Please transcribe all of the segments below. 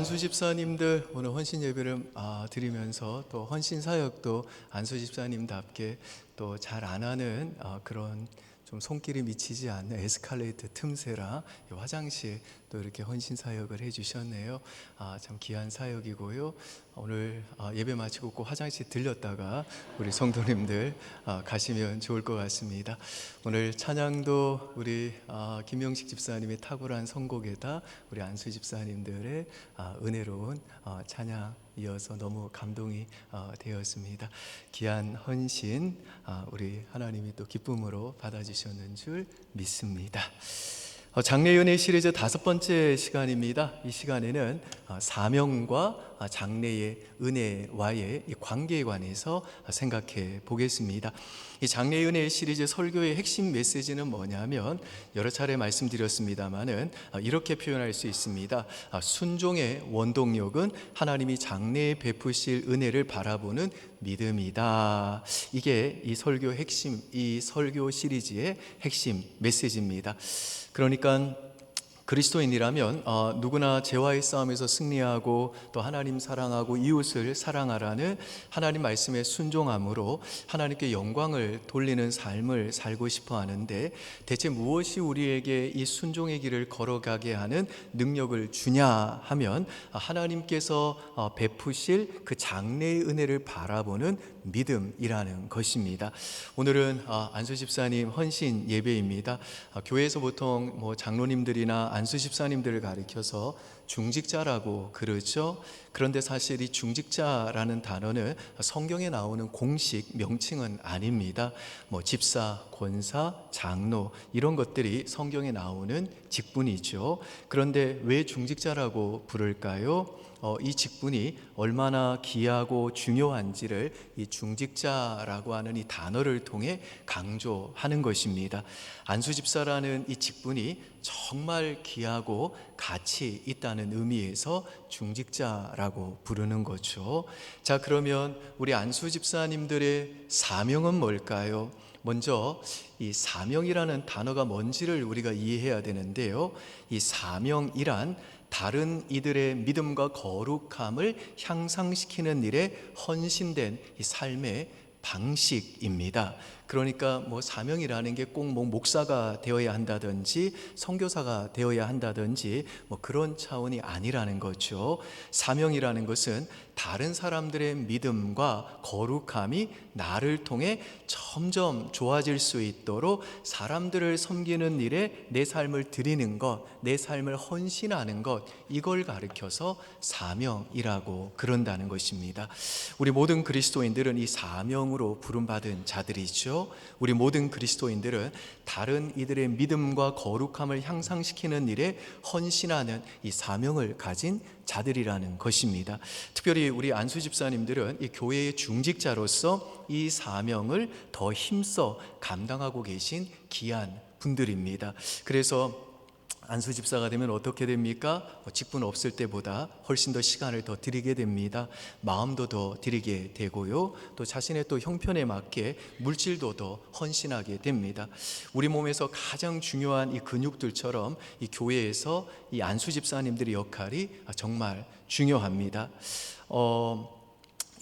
안수 집사님들 오늘 헌신 예배를 드리면서 또 헌신 사역도 안수 집사님답게 또 잘 안 하는 그런 좀 손길이 미치지 않는 에스컬레이터 틈새라 화장실 또 이렇게 헌신 사역을 해주셨네요. 참 귀한 사역이고요. 오늘 예배 마치고 꼭 화장실 들렸다가 우리 성도님들 가시면 좋을 것 같습니다. 오늘 찬양도 우리 김영식 집사님의 탁월한 선곡에다 우리 안수 집사님들의 은혜로운 찬양 이어서 너무 감동이 되었습니다. 귀한 헌신 우리 하나님이 또 기쁨으로 받아주셨는 줄 믿습니다. 장래연애 시리즈 5번째 시간입니다. 이 시간에는 사명과 장래의 은혜와의 이 관계에 관해서 생각해 보겠습니다. 이 장래연애 시리즈 설교의 핵심 메시지는 뭐냐면 여러 차례 말씀드렸습니다마는 이렇게 표현할 수 있습니다. 순종의 원동력은 하나님이 장래에 베푸실 은혜를 바라보는 믿음이다. 이게 이 설교 핵심, 이 설교 시리즈의 핵심 메시지입니다. 그러니까 그리스도인이라면 누구나 죄와의 싸움에서 승리하고 또 하나님 사랑하고 이웃을 사랑하라는 하나님 말씀에 순종함으로 하나님께 영광을 돌리는 삶을 살고 싶어 하는데, 대체 무엇이 우리에게 이 순종의 길을 걸어가게 하는 능력을 주냐 하면 하나님께서 베푸실 그 장래의 은혜를 바라보는 믿음이라는 것입니다. 오늘은 안수 집사님 헌신 예배입니다. 교회에서 보통 장로님들이나 안수 집사님들을 가리켜서 중직자라고 그러죠. 그런데 사실 이 중직자라는 단어는 성경에 나오는 공식 명칭은 아닙니다. 집사, 권사, 장로 이런 것들이 성경에 나오는 직분이죠. 그런데 왜 중직자라고 부를까요? 이 직분이 얼마나 귀하고 중요한지를 이 중직자라고 하는 이 단어를 통해 강조하는 것입니다. 안수집사라는 이 직분이 정말 귀하고 가치 있다는 의미에서 중직자라고 부르는 거죠. 자, 그러면 우리 안수집사님들의 사명은 뭘까요? 먼저 이 사명이라는 단어가 뭔지를 우리가 이해해야 되는데요. 이 사명이란 다른 이들의 믿음과 거룩함을 향상시키는 일에 헌신된 이 삶의 방식입니다. 그러니까 사명이라는 게 꼭 목사가 되어야 한다든지 선교사가 되어야 한다든지 그런 차원이 아니라는 거죠. 사명이라는 것은 다른 사람들의 믿음과 거룩함이 나를 통해 점점 좋아질 수 있도록 사람들을 섬기는 일에 내 삶을 드리는 것, 내 삶을 헌신하는 것, 이걸 가리켜서 사명이라고 그런다는 것입니다. 우리 모든 그리스도인들은 이 사명으로 부름받은 자들이죠. 우리 모든 그리스도인들은 다른 이들의 믿음과 거룩함을 향상시키는 일에 헌신하는 이 사명을 가진 자들이라는 것입니다. 특별히 우리 안수 집사님들은 이 교회의 중직자로서 이 사명을 더 힘써 감당하고 계신 귀한 분들입니다. 그래서 안수 집사가 되면 어떻게 됩니까? 직분 없을 때보다 훨씬 더 시간을 더 드리게 됩니다. 마음도 더 드리게 되고요. 또 자신의 또 형편에 맞게 물질도 더 헌신하게 됩니다. 우리 몸에서 가장 중요한 이 근육들처럼 이 교회에서 이 안수 집사님들의 역할이 정말 중요합니다.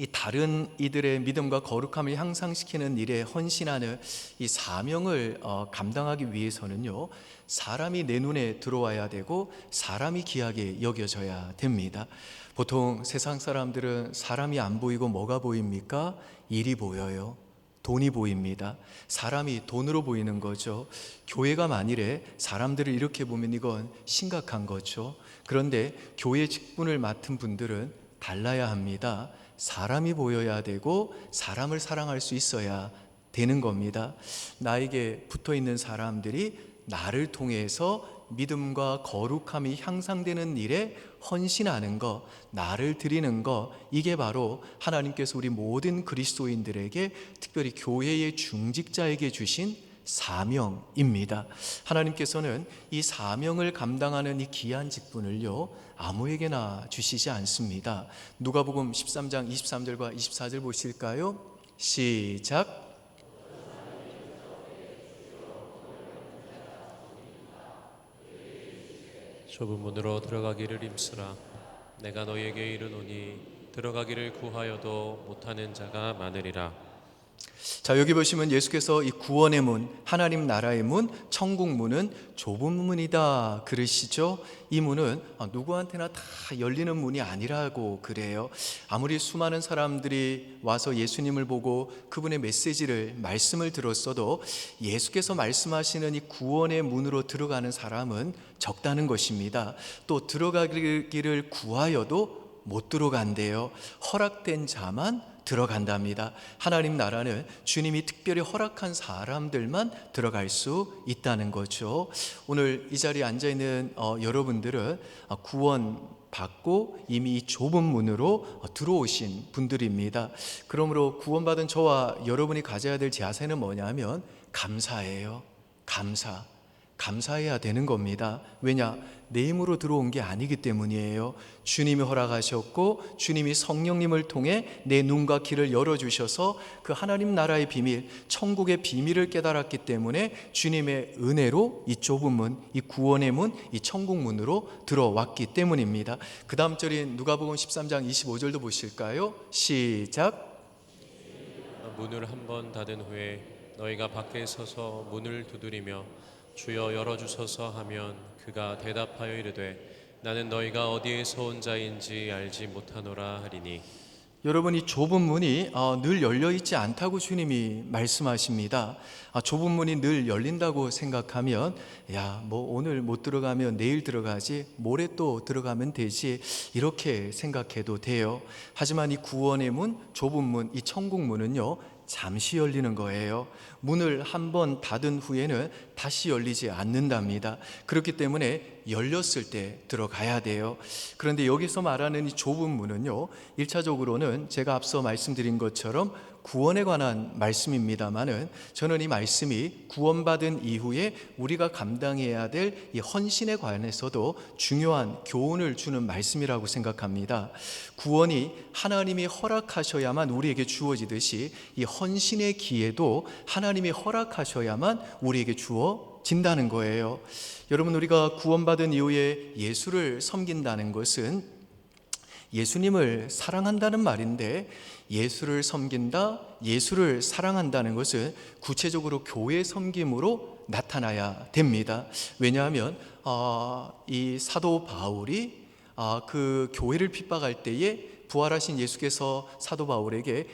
이 다른 이들의 믿음과 거룩함을 향상시키는 일에 헌신하는 이 사명을 감당하기 위해서는요, 사람이 내 눈에 들어와야 되고 사람이 귀하게 여겨져야 됩니다. 보통 세상 사람들은 사람이 안 보이고 뭐가 보입니까? 일이 보여요. 돈이 보입니다. 사람이 돈으로 보이는 거죠. 교회가 만일에 사람들을 이렇게 보면 이건 심각한 거죠. 그런데 교회 직분을 맡은 분들은 달라야 합니다. 사람이 보여야 되고 사람을 사랑할 수 있어야 되는 겁니다. 나에게 붙어 있는 사람들이 나를 통해서 믿음과 거룩함이 향상되는 일에 헌신하는 것, 나를 드리는 것, 이게 바로 하나님께서 우리 모든 그리스도인들에게, 특별히 교회의 중직자에게 주신 사명입니다. 하나님께서는 이 사명을 감당하는 이 귀한 직분을요, 아무에게나 주시지 않습니다. 누가복음 13장 23절과 24절 보실까요? 시작. 좁은 문으로 들어가기를 힘쓰라. 내가 너희에게 이르노니 들어가기를 구하여도 못하는 자가 많으리라. 자, 여기 보시면 예수께서 이 구원의 문, 하나님 나라의 문, 천국 문은 좁은 문이다 그러시죠. 이 문은 누구한테나 다 열리는 문이 아니라고 그래요. 아무리 수많은 사람들이 와서 예수님을 보고 그분의 메시지를, 말씀을 들었어도 예수께서 말씀하시는 이 구원의 문으로 들어가는 사람은 적다는 것입니다. 또 들어가기를 구하여도 못 들어간대요. 허락된 자만 들어간답니다. 하나님 나라는 주님이 특별히 허락한 사람들만 들어갈 수 있다는 거죠. 오늘 이 자리에 앉아있는 여러분들은 구원 받고 이미 이 좁은 문으로 들어오신 분들입니다. 그러므로 구원받은 저와 여러분이 가져야 될 자세는 뭐냐면 감사예요. 감사해야 되는 겁니다. 왜냐? 내 힘으로 들어온 게 아니기 때문이에요. 주님이 허락하셨고 주님이 성령님을 통해 내 눈과 귀를 열어주셔서 그 하나님 나라의 비밀, 천국의 비밀을 깨달았기 때문에 주님의 은혜로 이 좁은 문, 이 구원의 문, 이 천국 문으로 들어왔기 때문입니다. 그 다음 절인 누가복음 13장 25절도 보실까요? 시작. 문을 한 번 닫은 후에 너희가 밖에 서서 문을 두드리며 주여 열어주소서 하면 그가 대답하여 이르되 나는 너희가 어디에서 온 자인지 알지 못하노라 하리니. 여러분, 이 좁은 문이 늘 열려있지 않다고 주님이 말씀하십니다. 좁은 문이 늘 열린다고 생각하면 뭐 오늘 못 들어가면 내일 들어가지, 모레 또 들어가면 되지, 이렇게 생각해도 돼요. 하지만 이 구원의 문, 좁은 문, 이 천국 문은요 잠시 열리는 거예요. 문을 한번 닫은 후에는 다시 열리지 않는답니다. 그렇기 때문에 열렸을 때 들어가야 돼요. 그런데 여기서 말하는 이 좁은 문은요 1차적으로는 제가 앞서 말씀드린 것처럼 구원에 관한 말씀입니다만은 저는 이 말씀이 구원받은 이후에 우리가 감당해야 될 이 헌신에 관해서도 중요한 교훈을 주는 말씀이라고 생각합니다. 구원이 하나님이 허락하셔야만 우리에게 주어지듯이 이 헌신의 기회도 하나님이 허락하셔야만 우리에게 주어진다는 거예요. 여러분, 우리가 구원받은 이후에 예수를 섬긴다는 것은 예수님을 사랑한다는 말인데, 예수를 섬긴다, 예수를 사랑한다는 것은 구체적으로 교회 섬김으로 나타나야 됩니다. 왜냐하면 이 사도 바울이 그 교회를 핍박할 때에 부활하신 예수께서 사도 바울에게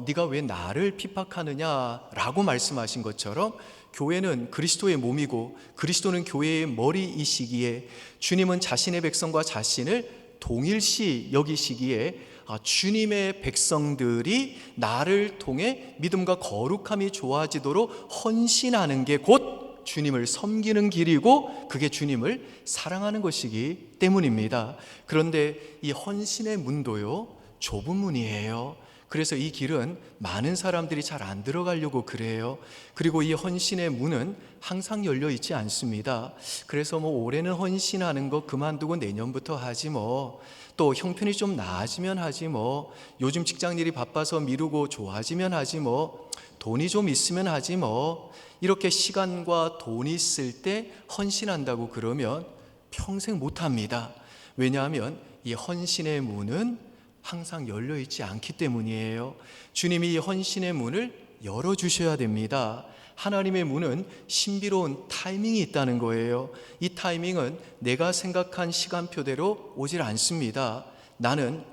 네가 왜 나를 핍박하느냐라고 말씀하신 것처럼 교회는 그리스도의 몸이고 그리스도는 교회의 머리이시기에 주님은 자신의 백성과 자신을 동일시 여기시기에 주님의 백성들이 나를 통해 믿음과 거룩함이 좋아지도록 헌신하는 게 곧 주님을 섬기는 길이고 그게 주님을 사랑하는 것이기 때문입니다. 그런데 이 헌신의 문도요 좁은 문이에요. 그래서 이 길은 많은 사람들이 잘 안 들어가려고 그래요. 그리고 이 헌신의 문은 항상 열려 있지 않습니다. 그래서 올해는 헌신하는 거 그만두고 내년부터 하지 또 형편이 좀 나아지면 하지 요즘 직장 일이 바빠서 미루고 좋아지면 하지 돈이 좀 있으면 하지 이렇게 시간과 돈이 있을 때 헌신한다고 그러면 평생 못합니다. 왜냐하면 이 헌신의 문은 항상 열려있지 않기 때문이에요. 주님이 이 헌신의 문을 열어주셔야 됩니다. 하나님의 문은 신비로운 타이밍이 있다는 거예요. 이 타이밍은 내가 생각한 시간표대로 오질 않습니다. 나는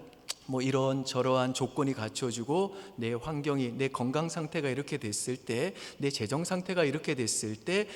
이런 저러한 조건이 갖춰지고 내 환경이, 내 건강 상태가 이렇게 됐을 때, 내 재정 상태가 이렇게 됐을 때,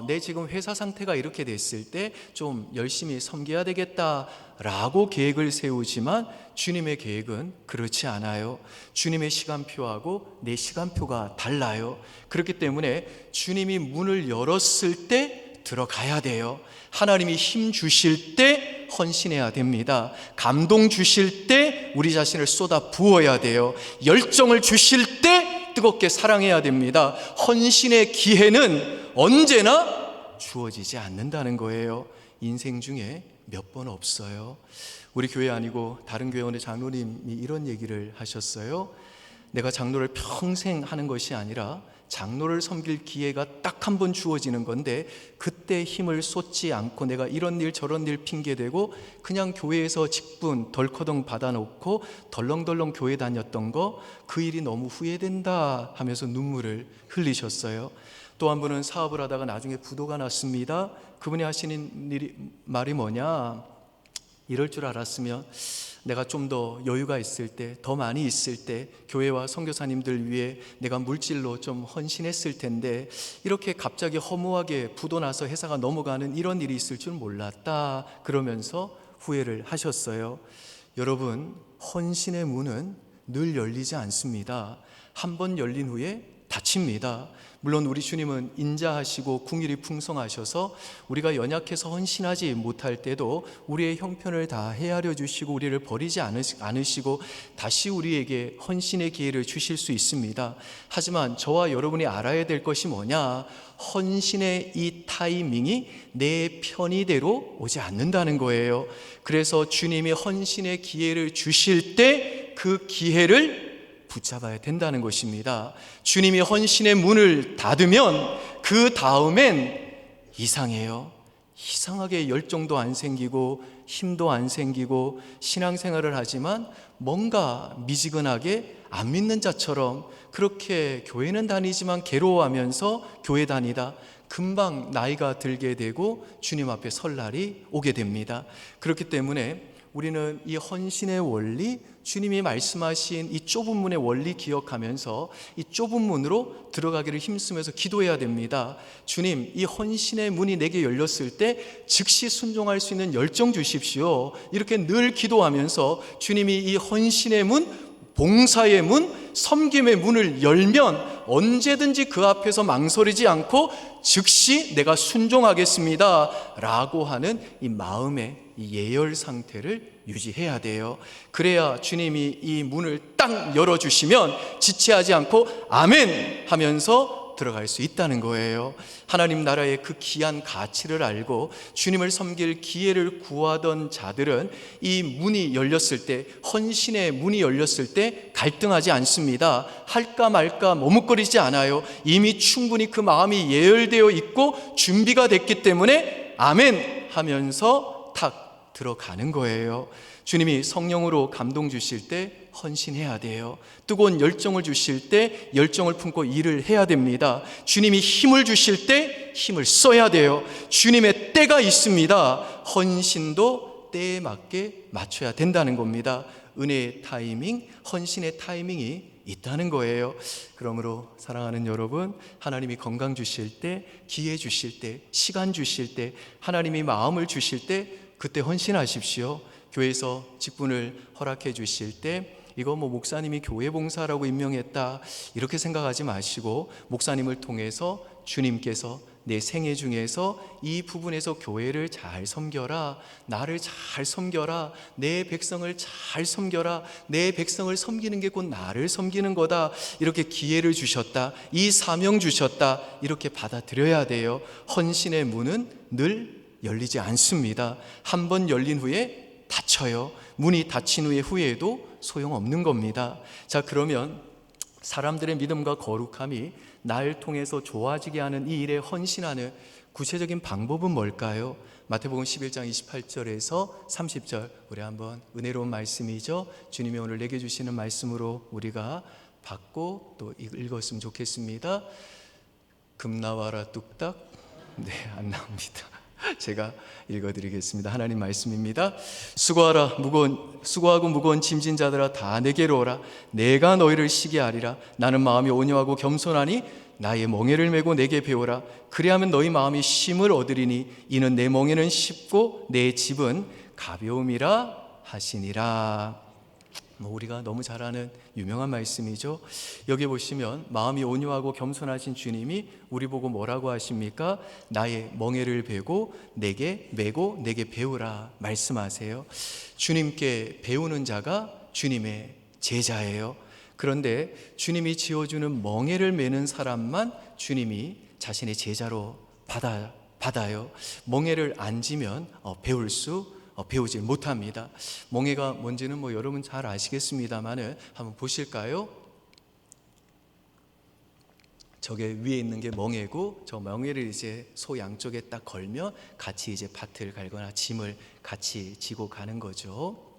내 지금 회사 상태가 이렇게 됐을 때 좀 열심히 섬겨야 되겠다라고 계획을 세우지만 주님의 계획은 그렇지 않아요. 주님의 시간표하고 내 시간표가 달라요. 그렇기 때문에 주님이 문을 열었을 때 들어가야 돼요. 하나님이 힘 주실 때 헌신해야 됩니다. 감동 주실 때 우리 자신을 쏟아 부어야 돼요. 열정을 주실 때 뜨겁게 사랑해야 됩니다. 헌신의 기회는 언제나 주어지지 않는다는 거예요. 인생 중에 몇 번 없어요. 우리 교회 아니고 다른 교회원의 장로님이 이런 얘기를 하셨어요. 내가 장로를 평생 하는 것이 아니라 장로를 섬길 기회가 딱 한 번 주어지는 건데 그때 힘을 쏟지 않고 내가 이런 일 저런 일 핑계대고 그냥 교회에서 직분 덜커덩 받아놓고 덜렁덜렁 교회 다녔던 거, 그 일이 너무 후회된다 하면서 눈물을 흘리셨어요. 또 한 분은 사업을 하다가 나중에 부도가 났습니다. 그분이 하시는 말이 뭐냐, 이럴 줄 알았으면 내가 좀 더 여유가 있을 때, 더 많이 있을 때 교회와 선교사님들 위해 내가 물질로 좀 헌신했을 텐데 이렇게 갑자기 허무하게 부도 나서 회사가 넘어가는 이런 일이 있을 줄 몰랐다, 그러면서 후회를 하셨어요. 여러분, 헌신의 문은 늘 열리지 않습니다. 한 번 열린 후에 닫힙니다. 물론 우리 주님은 인자하시고 긍휼이 풍성하셔서 우리가 연약해서 헌신하지 못할 때도 우리의 형편을 다 헤아려 주시고 우리를 버리지 않으시고 다시 우리에게 헌신의 기회를 주실 수 있습니다. 하지만 저와 여러분이 알아야 될 것이 뭐냐, 헌신의 이 타이밍이 내 편의대로 오지 않는다는 거예요. 그래서 주님이 헌신의 기회를 주실 때 그 기회를 붙잡아야 된다는 것입니다. 주님이 헌신의 문을 닫으면 그 다음엔 이상해요. 이상하게 열정도 안 생기고 힘도 안 생기고 신앙생활을 하지만 뭔가 미지근하게 안 믿는 자처럼 그렇게 교회는 다니지만 괴로워하면서 교회 다니다 금방 나이가 들게 되고 주님 앞에 설 날이 오게 됩니다. 그렇기 때문에 우리는 이 헌신의 원리, 주님이 말씀하신 이 좁은 문의 원리 기억하면서 이 좁은 문으로 들어가기를 힘쓰면서 기도해야 됩니다. 주님, 이 헌신의 문이 내게 열렸을 때 즉시 순종할 수 있는 열정 주십시오. 이렇게 늘 기도하면서 주님이 이 헌신의 문, 봉사의 문, 섬김의 문을 열면 언제든지 그 앞에서 망설이지 않고 즉시 내가 순종하겠습니다 라고 하는 이 마음의 이 예열 상태를 유지해야 돼요. 그래야 주님이 이 문을 딱 열어주시면 지체하지 않고 아멘 하면서 들어갈 수 있다는 거예요. 하나님 나라의 그 귀한 가치를 알고 주님을 섬길 기회를 구하던 자들은 이 문이 열렸을 때, 헌신의 문이 열렸을 때 갈등하지 않습니다. 할까 말까 머뭇거리지 않아요. 이미 충분히 그 마음이 예열되어 있고 준비가 됐기 때문에 아멘 하면서 탁 들어가는 거예요. 주님이 성령으로 감동 주실 때 헌신해야 돼요. 뜨거운 열정을 주실 때 열정을 품고 일을 해야 됩니다. 주님이 힘을 주실 때 힘을 써야 돼요. 주님의 때가 있습니다. 헌신도 때에 맞게 맞춰야 된다는 겁니다. 은혜의 타이밍, 헌신의 타이밍이 있다는 거예요. 그러므로 사랑하는 여러분, 하나님이 건강 주실 때, 기회 주실 때, 시간 주실 때, 하나님이 마음을 주실 때 그때 헌신하십시오. 교회에서 직분을 허락해 주실 때 이거 목사님이 교회 봉사라고 임명했다 이렇게 생각하지 마시고, 목사님을 통해서 주님께서 내 생애 중에서 이 부분에서 교회를 잘 섬겨라, 나를 잘 섬겨라, 내 백성을 잘 섬겨라, 내 백성을 섬기는 게 곧 나를 섬기는 거다, 이렇게 기회를 주셨다, 이 사명 주셨다, 이렇게 받아들여야 돼요. 헌신의 문은 늘 열리지 않습니다. 한 번 열린 후에 닫혀요. 문이 닫힌 후에 후회해도 소용없는 겁니다. 자, 그러면 사람들의 믿음과 거룩함이 날 통해서 좋아지게 하는 이 일에 헌신하는 구체적인 방법은 뭘까요? 마태복음 11장 28절에서 30절, 우리 한번 은혜로운 말씀이죠. 주님이 오늘 내게 주시는 말씀으로 우리가 받고 또 읽었으면 좋겠습니다. 금 나와라 뚝딱. 네, 안 나옵니다. 제가 읽어드리겠습니다. 하나님 말씀입니다. 수고하고 무거운 짐진 자들아 다 내게로 오라. 내가 너희를 쉬게 하리라. 나는 마음이 온유하고 겸손하니 나의 멍에를 메고 내게 배우라. 그리하면 너희 마음이 쉼을 얻으리니 이는 내 멍에는 쉽고 내 집은 가벼움이라 하시니라. 우리가 너무 잘 아는 유명한 말씀이죠. 여기 보시면 마음이 온유하고 겸손하신 주님이 우리 보고 뭐라고 하십니까? 나의 멍에를 베고 내게 메고 내게 배우라 말씀하세요. 주님께 배우는 자가 주님의 제자예요. 그런데 주님이 지어주는 멍에를 메는 사람만 주님이 자신의 제자로 받아요. 멍에를 안 지면 배우지 못합니다. 멍에가 뭔지는 여러분 잘 아시겠습니다만은 한번 보실까요? 저게 위에 있는 게 멍에고 저 멍에를 이제 소 양쪽에 딱 걸면 같이 이제 밭을 갈거나 짐을 같이 지고 가는 거죠.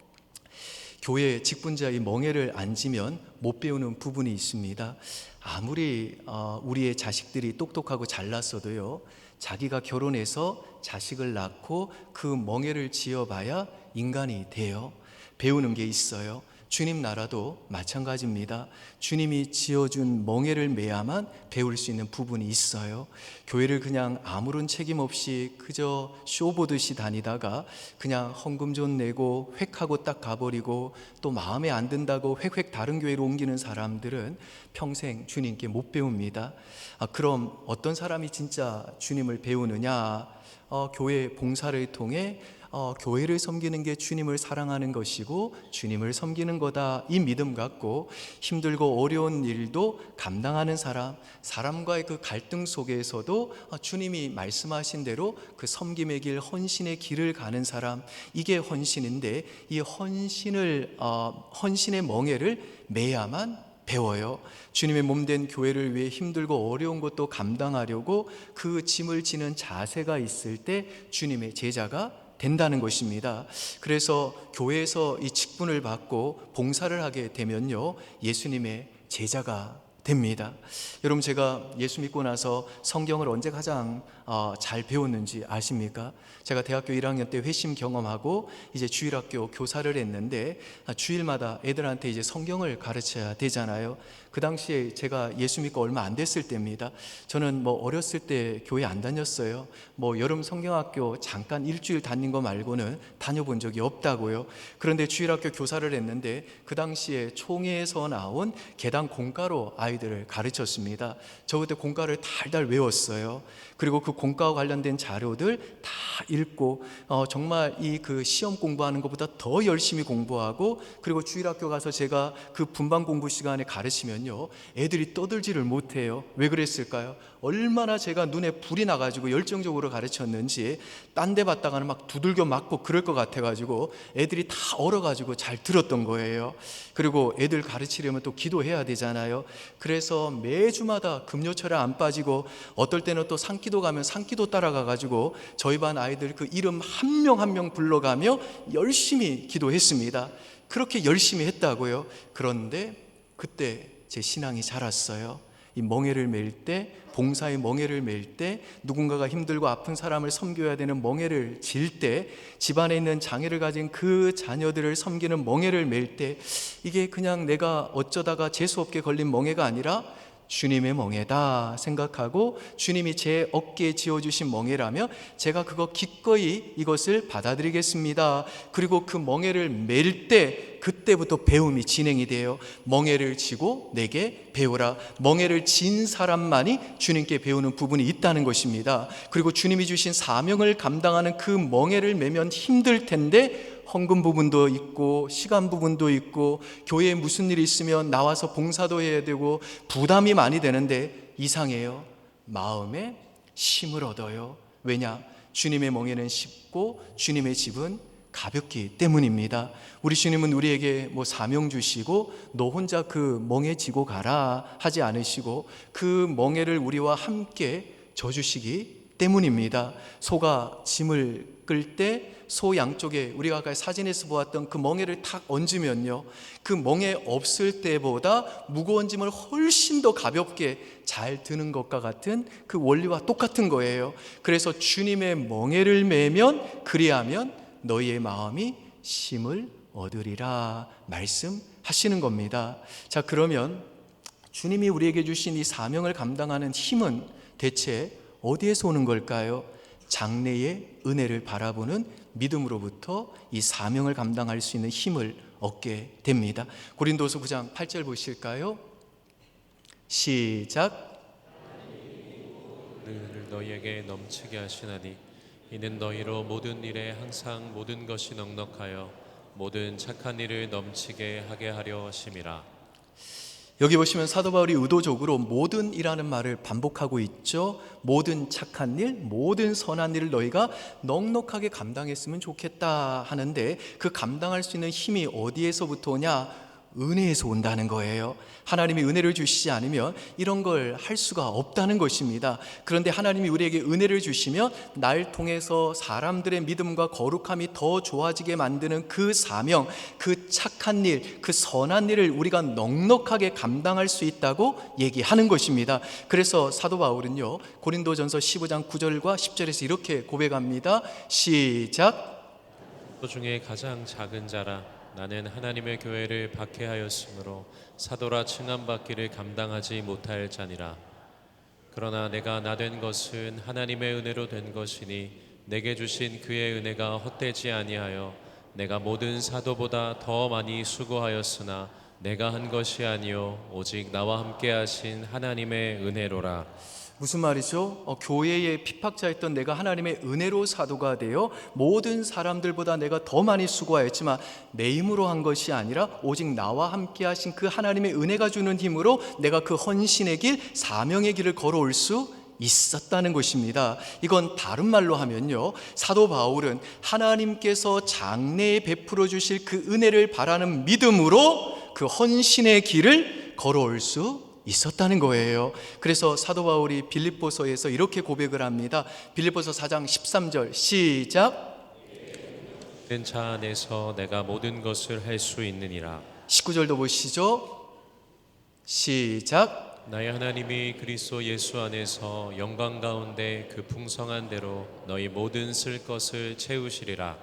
교회 직분자 이 멍에를 안 지면 못 배우는 부분이 있습니다. 아무리 우리의 자식들이 똑똑하고 잘났어도요, 자기가 결혼해서 자식을 낳고 그 멍에를 지어봐야 인간이 돼요. 배우는 게 있어요. 주님 나라도 마찬가지입니다. 주님이 지어준 멍에를 매야만 배울 수 있는 부분이 있어요. 교회를 그냥 아무런 책임 없이 그저 쇼보듯이 다니다가 그냥 헌금 좀 내고 획하고 딱 가버리고 또 마음에 안 든다고 획획 다른 교회로 옮기는 사람들은 평생 주님께 못 배웁니다. 그럼 어떤 사람이 진짜 주님을 배우느냐? 교회 봉사를 통해 교회를 섬기는 게 주님을 사랑하는 것이고 주님을 섬기는 거다, 이 믿음 갖고 힘들고 어려운 일도 감당하는 사람, 사람과의 그 갈등 속에서도 주님이 말씀하신 대로 그 섬김의 길, 헌신의 길을 가는 사람, 이게 헌신인데 이 헌신의 멍에를 매야만 배워요. 주님의 몸된 교회를 위해 힘들고 어려운 것도 감당하려고 그 짐을 지는 자세가 있을 때 주님의 제자가 된다는 것입니다. 그래서 교회에서 이 직분을 받고 봉사를 하게 되면요, 예수님의 제자가 됩니다. 여러분, 제가 예수 믿고 나서 성경을 언제 가장 잘 배웠는지 아십니까? 제가 대학교 1학년 때 회심 경험하고 이제 주일학교 교사를 했는데 주일마다 애들한테 이제 성경을 가르쳐야 되잖아요. 그 당시에 제가 예수 믿고 얼마 안 됐을 때입니다. 저는 뭐 어렸을 때 교회 안 다녔어요. 뭐 여름 성경학교 잠깐 일주일 다닌 거 말고는 다녀본 적이 없다고요. 그런데 주일학교 교사를 했는데 그 당시에 총회에서 나온 계당 공과로 아이들을 가르쳤습니다. 저 그때 공과를 달달 외웠어요. 그리고 그 공과와 관련된 자료들 다 읽고 정말 이 그 시험 공부하는 것보다 더 열심히 공부하고, 그리고 주일학교 가서 제가 그 분반 공부 시간에 가르치면요, 애들이 떠들지를 못해요. 왜 그랬을까요? 얼마나 제가 눈에 불이 나가지고 열정적으로 가르쳤는지 딴 데 봤다가는 막 두들겨 맞고 그럴 것 같아가지고 애들이 다 얼어가지고 잘 들었던 거예요. 그리고 애들 가르치려면 또 기도해야 되잖아요. 그래서 매주마다 금요철에 안 빠지고 어떨 때는 또 산기도 가면 산기도 따라가가지고 저희 반 아이들 그 이름 한 명 한 명 불러가며 열심히 기도했습니다. 그렇게 열심히 했다고요. 그런데 그때 제 신앙이 자랐어요. 이 멍에를 맬 때, 봉사의 멍에를 맬 때, 누군가가 힘들고 아픈 사람을 섬겨야 되는 멍에를 질 때, 집안에 있는 장애를 가진 그 자녀들을 섬기는 멍에를 맬 때, 이게 그냥 내가 어쩌다가 재수없게 걸린 멍에가 아니라 주님의 멍에다 생각하고 주님이 제 어깨에 지어주신 멍에라며 제가 그거 기꺼이 이것을 받아들이겠습니다. 그리고 그 멍에를 맬 때 그때부터 배움이 진행이 돼요. 멍에를 지고 내게 배우라. 멍에를 진 사람만이 주님께 배우는 부분이 있다는 것입니다. 그리고 주님이 주신 사명을 감당하는 그 멍에를 매면 힘들 텐데 헌금 부분도 있고 시간 부분도 있고 교회에 무슨 일이 있으면 나와서 봉사도 해야 되고 부담이 많이 되는데 이상해요. 마음에 힘을 얻어요. 왜냐? 주님의 멍에는 쉽고 주님의 집은 가볍기 때문입니다. 우리 주님은 우리에게 뭐 사명 주시고 너 혼자 그 멍에 지고 가라 하지 않으시고 그 멍에를 우리와 함께 져주시기 때문입니다. 소가 짐을 끌 때 소 양쪽에 우리가 아까 사진에서 보았던 그 멍에를 탁 얹으면요, 그 멍에 없을 때보다 무거운 짐을 훨씬 더 가볍게 잘 드는 것과 같은 그 원리와 똑같은 거예요. 그래서 주님의 멍에를 매면 그리하면 너희의 마음이 힘을 얻으리라 말씀하시는 겁니다. 자, 그러면 주님이 우리에게 주신 이 사명을 감당하는 힘은 대체 어디에서 오는 걸까요? 장래의 은혜를 바라보는 믿음으로부터 이 사명을 감당할 수 있는 힘을 얻게 됩니다. 고린도서 9장 8절 보실까요? 시작. 늘 너희에게 넘치게 하시나니 이는 너희로 모든 일에 항상 모든 것이 넉넉하여 모든 착한 일을 넘치게 하게 하려 하심이라. 여기 보시면 사도 바울이 의도적으로 모든이라는 말을 반복하고 있죠. 모든 착한 일, 모든 선한 일을 너희가 넉넉하게 감당했으면 좋겠다 하는데 그 감당할 수 있는 힘이 어디에서부터 오냐? 은혜에서 온다는 거예요. 하나님이 은혜를 주시지 않으면 이런 걸 할 수가 없다는 것입니다. 그런데 하나님이 우리에게 은혜를 주시면 날 통해서 사람들의 믿음과 거룩함이 더 좋아지게 만드는 그 사명, 그 착한 일, 그 선한 일을 우리가 넉넉하게 감당할 수 있다고 얘기하는 것입니다. 그래서 사도 바울은요, 고린도전서 15장 9절과 10절에서 이렇게 고백합니다. 시작. 또 중에 가장 작은 자라 나는 하나님의 교회를 박해하였으므로 사도라 칭함받기를 감당하지 못할 자니라. 그러나 내가 나 된 것은 하나님의 은혜로 된 것이니 내게 주신 그의 은혜가 헛되지 아니하여 내가 모든 사도보다 더 많이 수고하였으나 내가 한 것이 아니요 오직 나와 함께 하신 하나님의 은혜로라. 무슨 말이죠? 교회의 핍박자였던 내가 하나님의 은혜로 사도가 되어 모든 사람들보다 내가 더 많이 수고하였지만 내 힘으로 한 것이 아니라 오직 나와 함께 하신 그 하나님의 은혜가 주는 힘으로 내가 그 헌신의 길, 사명의 길을 걸어올 수 있었다는 것입니다. 이건 다른 말로 하면요, 사도 바울은 하나님께서 장래에 베풀어 주실 그 은혜를 바라는 믿음으로 그 헌신의 길을 걸어올 수 있었다는 거예요. 그래서 사도 바울이 빌립보서에서 이렇게 고백을 합니다. 빌립보서 4장 13절 시작. 된 자 안에서 내가 모든 것을 할 수 있느니라. 19절도 보시죠. 시작. 나의 하나님이 그리스도 예수 안에서 영광 가운데 그 풍성한 대로 너희 모든 쓸 것을 채우시리라.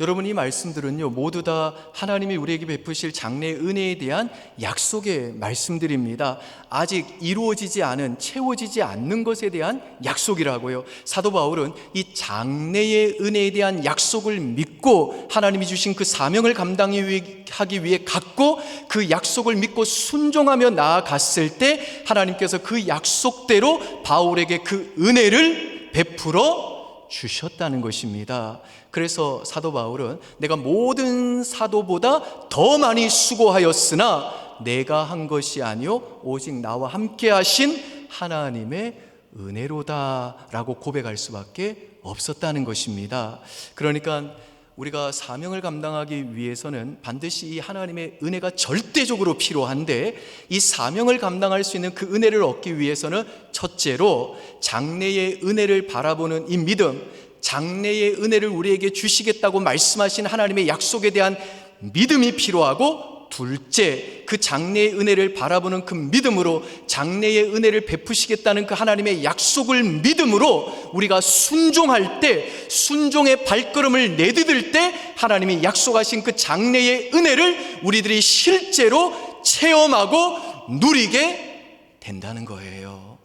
여러분, 이 말씀들은요 모두 다 하나님이 우리에게 베푸실 장래의 은혜에 대한 약속의 말씀들입니다. 아직 이루어지지 않은, 채워지지 않는 것에 대한 약속이라고요. 사도 바울은 이 장래의 은혜에 대한 약속을 믿고 하나님이 주신 그 사명을 감당하기 위해 갖고 그 약속을 믿고 순종하며 나아갔을 때 하나님께서 그 약속대로 바울에게 그 은혜를 베풀어 주셨다는 것입니다. 그래서 사도 바울은 내가 모든 사도보다 더 많이 수고하였으나 내가 한 것이 아니요 오직 나와 함께 하신 하나님의 은혜로다 라고 고백할 수밖에 없었다는 것입니다. 그러니까 우리가 사명을 감당하기 위해서는 반드시 이 하나님의 은혜가 절대적으로 필요한데, 이 사명을 감당할 수 있는 그 은혜를 얻기 위해서는 첫째로 장래의 은혜를 바라보는 이 믿음, 장래의 은혜를 우리에게 주시겠다고 말씀하신 하나님의 약속에 대한 믿음이 필요하고, 둘째, 그 장래의 은혜를 바라보는 그 믿음으로 장래의 은혜를 베푸시겠다는 그 하나님의 약속을 믿음으로 우리가 순종할 때, 순종의 발걸음을 내디딜 때 하나님이 약속하신 그 장래의 은혜를 우리들이 실제로 체험하고 누리게 된다는 거예요.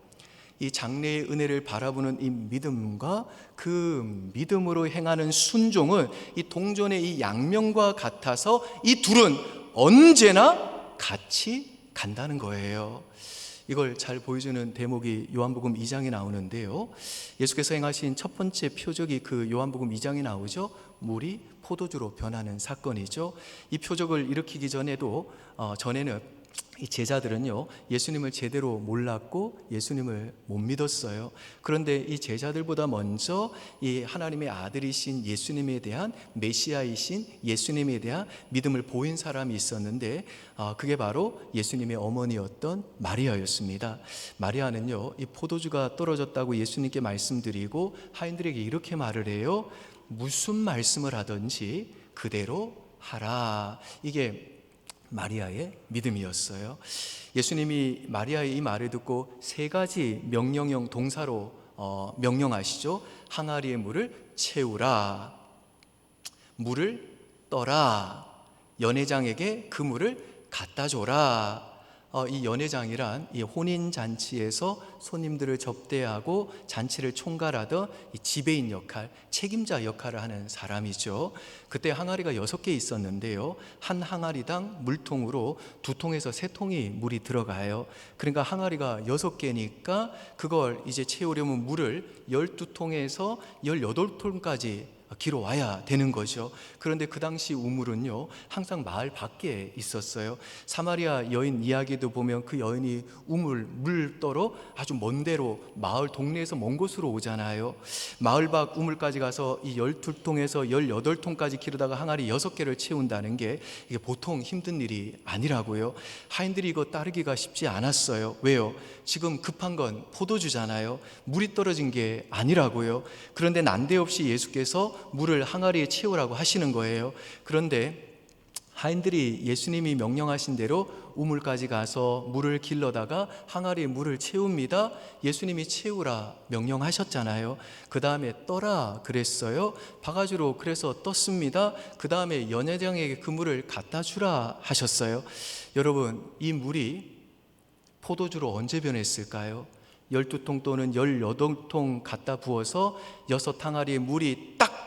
이 장래의 은혜를 바라보는 이 믿음과 그 믿음으로 행하는 순종은 이 동전의 이 양면과 같아서 이 둘은 언제나 같이 간다는 거예요. 이걸 잘 보여주는 대목이 요한복음 2장에 나오는데요, 예수께서 행하신 첫 번째 표적이 그 요한복음 2장에 나오죠. 물이 포도주로 변하는 사건이죠. 이 표적을 일으키기 전에는 이 제자들은요 예수님을 제대로 몰랐고 예수님을 못 믿었어요. 그런데 이 제자들보다 먼저 이 하나님의 아들이신 예수님에 대한, 메시아이신 예수님에 대한 믿음을 보인 사람이 있었는데 그게 바로 예수님의 어머니였던 마리아였습니다. 마리아는요 이 포도주가 떨어졌다고 예수님께 말씀드리고 하인들에게 이렇게 말을 해요. 무슨 말씀을 하든지 그대로 하라. 이게 마리아의 믿음이었어요. 예수님이 마리아의 이 말을 듣고 세 가지 명령형 동사로 명령하시죠. 항아리의 물을 채우라, 물을 떠라, 연회장에게 그 물을 갖다 줘라. 이 연회장이란 이 혼인잔치에서 손님들을 접대하고 잔치를 총괄하던 이 지배인 역할, 책임자 역할을 하는 사람이죠. 그때 항아리가 6개 있었는데요, 한 항아리당 물통으로 2통에서 3통이 물이 들어가요. 그러니까 항아리가 6개니까 그걸 이제 채우려면 물을 12통에서 18통까지 길어와야 되는 거죠. 그런데 그 당시 우물은요 항상 마을 밖에 있었어요. 사마리아 여인 이야기도 보면 그 여인이 물 떠러 아주 먼 데로, 마을 동네에서 먼 곳으로 오잖아요. 마을 밖 우물까지 가서 이 12통에서 18통까지 기르다가 항아리 6개를 채운다는 게 이게 보통 힘든 일이 아니라고요. 하인들이 이거 따르기가 쉽지 않았어요. 왜요? 지금 급한 건 포도주잖아요. 물이 떨어진 게 아니라고요. 그런데 난데없이 예수께서 물을 항아리에 채우라고 하시는 거예요. 그런데 하인들이 예수님이 명령하신 대로 우물까지 가서 물을 길러다가 항아리에 물을 채웁니다. 예수님이 채우라 명령하셨잖아요. 그 다음에 떠라 그랬어요. 바가지로 그래서 떴습니다. 그 다음에 연회장에게 그 물을 갖다 주라 하셨어요. 여러분, 이 물이 포도주로 언제 변했을까요? 12통 또는 18통 갖다 부어서 6항아리에 물이 딱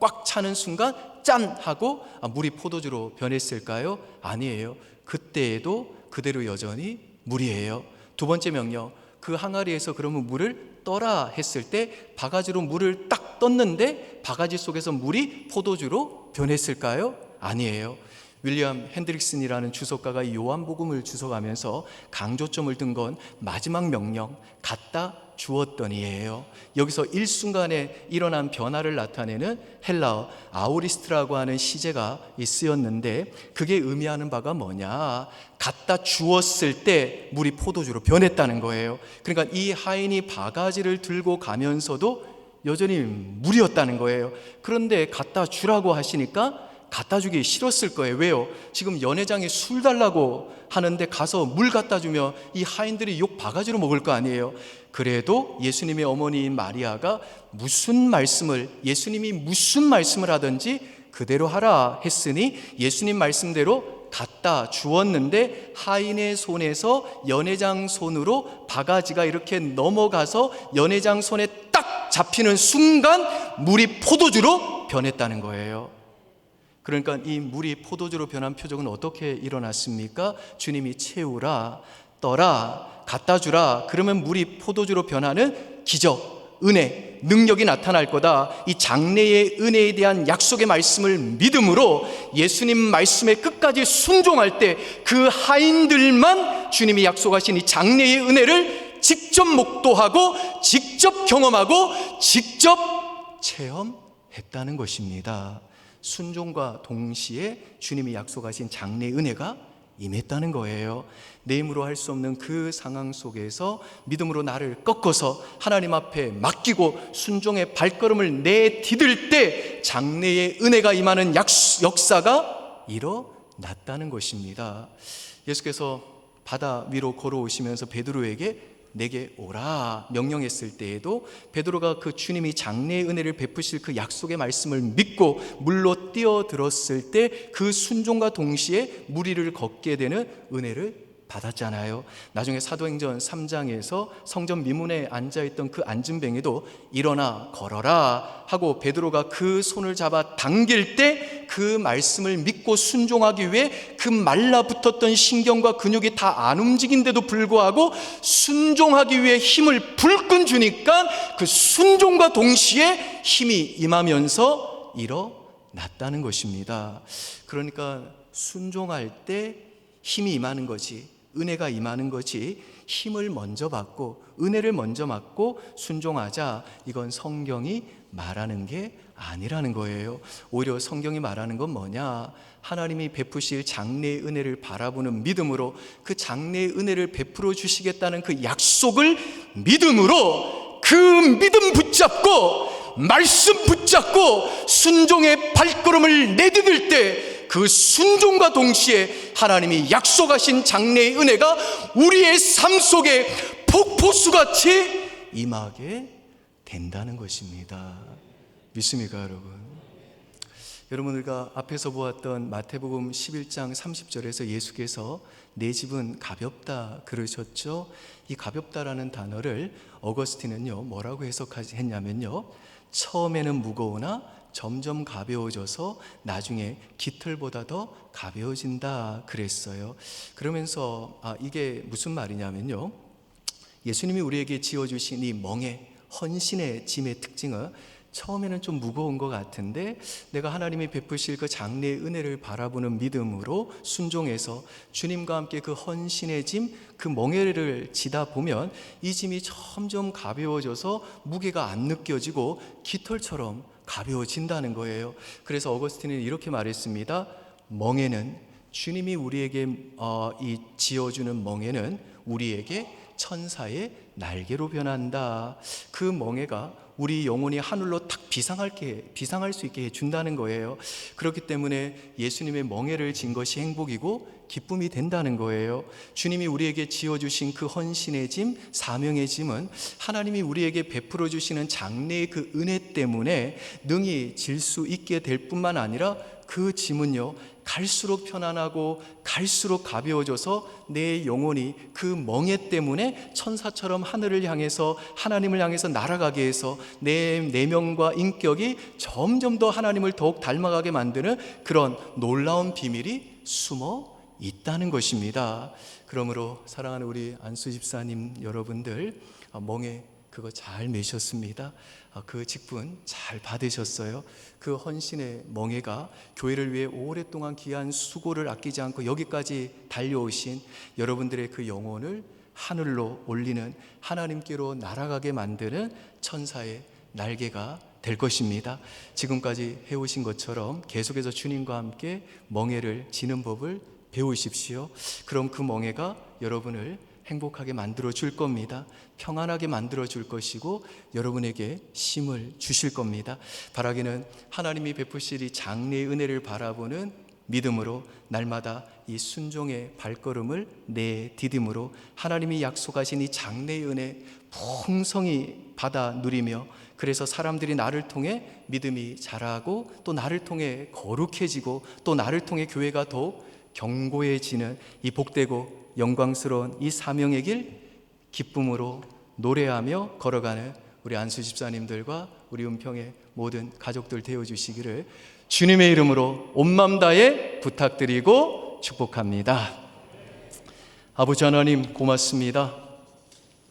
꽉 차는 순간 짠 하고 물이 포도주로 변했을까요? 아니에요. 그때에도 그대로 여전히 물이에요. 두 번째 명령, 그 항아리에서 그러면 물을 떠라 했을 때 바가지로 물을 딱 떴는데 바가지 속에서 물이 포도주로 변했을까요? 아니에요. 윌리엄 핸드릭슨이라는 주석가가 이 요한복음을 주석하면서 강조점을 둔 건 마지막 명령, 갖다 주었더니예요. 여기서 일순간에 일어난 변화를 나타내는 헬라어 아우리스트라고 하는 시제가 쓰였는데 그게 의미하는 바가 뭐냐? 갖다 주었을 때 물이 포도주로 변했다는 거예요. 그러니까 이 하인이 바가지를 들고 가면서도 여전히 물이었다는 거예요. 그런데 갖다 주라고 하시니까 갖다 주기 싫었을 거예요. 왜요? 지금 연회장에 술 달라고 하는데 가서 물 갖다 주면 이 하인들이 욕 바가지로 먹을 거 아니에요. 그래도 예수님의 어머니인 마리아가 예수님이 무슨 말씀을 하든지 그대로 하라 했으니 예수님 말씀대로 갖다 주었는데 하인의 손에서 연회장 손으로 바가지가 이렇게 넘어가서 연회장 손에 딱 잡히는 순간 물이 포도주로 변했다는 거예요. 그러니까 이 물이 포도주로 변한 표적은 어떻게 일어났습니까? 주님이 채우라, 떠라, 갖다 주라. 그러면 물이 포도주로 변하는 기적, 은혜, 능력이 나타날 거다. 이 장래의 은혜에 대한 약속의 말씀을 믿음으로 예수님 말씀에 끝까지 순종할 때 그 하인들만 주님이 약속하신 이 장래의 은혜를 직접 목도하고 직접 경험하고 직접 체험했다는 것입니다. 순종과 동시에 주님이 약속하신 장래의 은혜가 임했다는 거예요. 내 힘으로 할 수 없는 그 상황 속에서 믿음으로 나를 꺾어서 하나님 앞에 맡기고 순종의 발걸음을 내디딜 때 장래의 은혜가 임하는 역사가 일어났다는 것입니다. 예수께서 바다 위로 걸어오시면서 베드로에게 내게 오라 명령했을 때에도 베드로가 그 주님이 장래의 은혜를 베푸실 그 약속의 말씀을 믿고 물로 뛰어들었을 때 그 순종과 동시에 물 위를 걷게 되는 은혜를 받았잖아요. 나중에 사도행전 3장에서 성전 미문에 앉아있던 그 안진뱅이도 일어나 걸어라 하고 베드로가 그 손을 잡아 당길 때 그 말씀을 믿고 순종하기 위해 그 말라붙었던 신경과 근육이 다 안 움직인데도 불구하고 순종하기 위해 힘을 불끈 주니까 그 순종과 동시에 힘이 임하면서 일어났다는 것입니다. 그러니까 순종할 때 힘이 임하는 거지, 은혜가 임하는 거지, 힘을 먼저 받고 은혜를 먼저 받고 순종하자, 이건 성경이 말하는 게 아니라는 거예요. 오히려 성경이 말하는 건 뭐냐? 하나님이 베푸실 장래의 은혜를 바라보는 믿음으로 그 장래의 은혜를 베풀어 주시겠다는 그 약속을 믿음으로 그 믿음 붙잡고 말씀 붙잡고 순종의 발걸음을 내디딜 때 그 순종과 동시에 하나님이 약속하신 장래의 은혜가 우리의 삶 속에 폭포수같이 임하게 된다는 것입니다. 믿습니까, 여러분? 여러분, 우리가 앞에서 보았던 마태복음 11장 30절에서 예수께서 내 집은 가볍다 그러셨죠. 이 가볍다라는 단어를 어거스틴은요 뭐라고 해석했냐면요, 처음에는 무거우나 점점 가벼워져서 나중에 깃털보다 더 가벼워진다 그랬어요. 그러면서 이게 무슨 말이냐면요, 예수님이 우리에게 지어주신 이 멍에 헌신의 짐의 특징은 처음에는 좀 무거운 것 같은데 내가 하나님이 베푸실 그 장래의 은혜를 바라보는 믿음으로 순종해서 주님과 함께 그 헌신의 짐, 그 멍에를 지다 보면 이 짐이 점점 가벼워져서 무게가 안 느껴지고 깃털처럼 가벼워진다는 거예요. 그래서 어거스틴은 이렇게 말했습니다. 멍에는, 주님이 우리에게 이 지어주는 멍에는 우리에게 천사의 날개로 변한다. 그 멍에가 우리 영혼이 하늘로 탁 비상할 수 있게 해준다는 거예요. 그렇기 때문에 예수님의 멍에를 진 것이 행복이고 기쁨이 된다는 거예요. 주님이 우리에게 지어주신 그 헌신의 짐, 사명의 짐은 하나님이 우리에게 베풀어 주시는 장래의 그 은혜 때문에 능히 질 수 있게 될 뿐만 아니라 그 짐은요, 갈수록 편안하고 갈수록 가벼워져서 내 영혼이 그 멍에 때문에 천사처럼 하늘을 향해서, 하나님을 향해서 날아가게 해서 내 내면과 인격이 점점 더 하나님을 더욱 닮아가게 만드는 그런 놀라운 비밀이 숨어 있다는 것입니다. 그러므로 사랑하는 우리 안수 집사님 여러분들, 멍에 그거 잘 매셨습니다. 그 직분 잘 받으셨어요. 그 헌신의 멍에가 교회를 위해 오랫동안 귀한 수고를 아끼지 않고 여기까지 달려오신 여러분들의 그 영혼을 하늘로 올리는, 하나님께로 날아가게 만드는 천사의 날개가 될 것입니다. 지금까지 해오신 것처럼 계속해서 주님과 함께 멍에를 지는 법을 배우십시오. 그럼 그 멍에가 여러분을 행복하게 만들어 줄 겁니다. 평안하게 만들어 줄 것이고 여러분에게 힘을 주실 겁니다. 바라기는 하나님이 베푸실 이 장래의 은혜를 바라보는 믿음으로 날마다 이 순종의 발걸음을 내디딤으로 하나님이 약속하신 이 장래의 은혜 풍성히 받아 누리며, 그래서 사람들이 나를 통해 믿음이 자라고 또 나를 통해 거룩해지고 또 나를 통해 교회가 더욱 견고해지는 이 복되고 영광스러운 이 사명의 길 기쁨으로 노래하며 걸어가는 우리 안수 집사님들과 우리 은평의 모든 가족들 되어주시기를 주님의 이름으로 온 마음 다해 부탁드리고 축복합니다. 아버지 하나님 고맙습니다.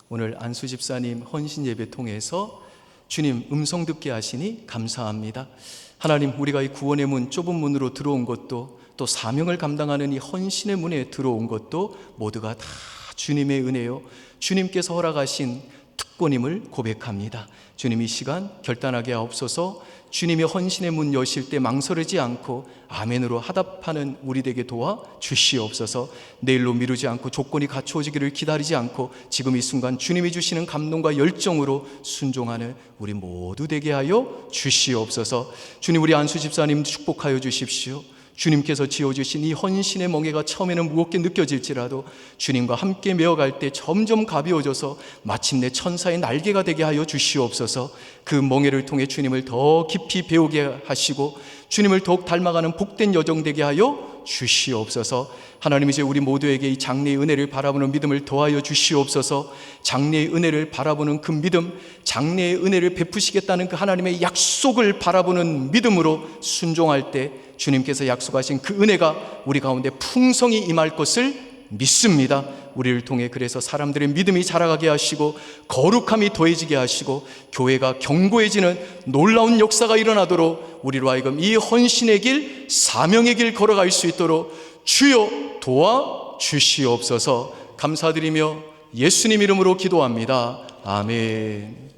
오늘 안수 집사님 헌신 예배 통해서 주님 음성 듣게 하시니 감사합니다. 하나님, 우리가 이 구원의 문, 좁은 문으로 들어온 것도, 또 사명을 감당하는 이 헌신의 문에 들어온 것도 모두가 다 주님의 은혜요, 주님께서 허락하신 특권임을 고백합니다. 주님, 이 시간 결단하게 하옵소서. 주님이 헌신의 문 여실 때 망설이지 않고 아멘으로 화답하는 우리 되게 도와 주시옵소서. 내일로 미루지 않고 조건이 갖추어지기를 기다리지 않고 지금 이 순간 주님이 주시는 감동과 열정으로 순종하는 우리 모두 되게 하여 주시옵소서. 주님, 우리 안수 집사님 축복하여 주십시오. 주님께서 지어주신 이 헌신의 멍에가 처음에는 무겁게 느껴질지라도 주님과 함께 메어갈 때 점점 가벼워져서 마침내 천사의 날개가 되게 하여 주시옵소서. 그 멍에를 통해 주님을 더 깊이 배우게 하시고 주님을 더욱 닮아가는 복된 여정 되게 하여 주시옵소서. 하나님, 이제 우리 모두에게 이 장래의 은혜를 바라보는 믿음을 더하여 주시옵소서. 장래의 은혜를 바라보는 그 믿음, 장래의 은혜를 베푸시겠다는 그 하나님의 약속을 바라보는 믿음으로 순종할 때 주님께서 약속하신 그 은혜가 우리 가운데 풍성히 임할 것을 믿습니다. 우리를 통해 그래서 사람들의 믿음이 자라가게 하시고 거룩함이 더해지게 하시고 교회가 견고해지는 놀라운 역사가 일어나도록 우리로 하여금 이 헌신의 길, 사명의 길 걸어갈 수 있도록 주여 도와 주시옵소서. 감사드리며 예수님 이름으로 기도합니다. 아멘.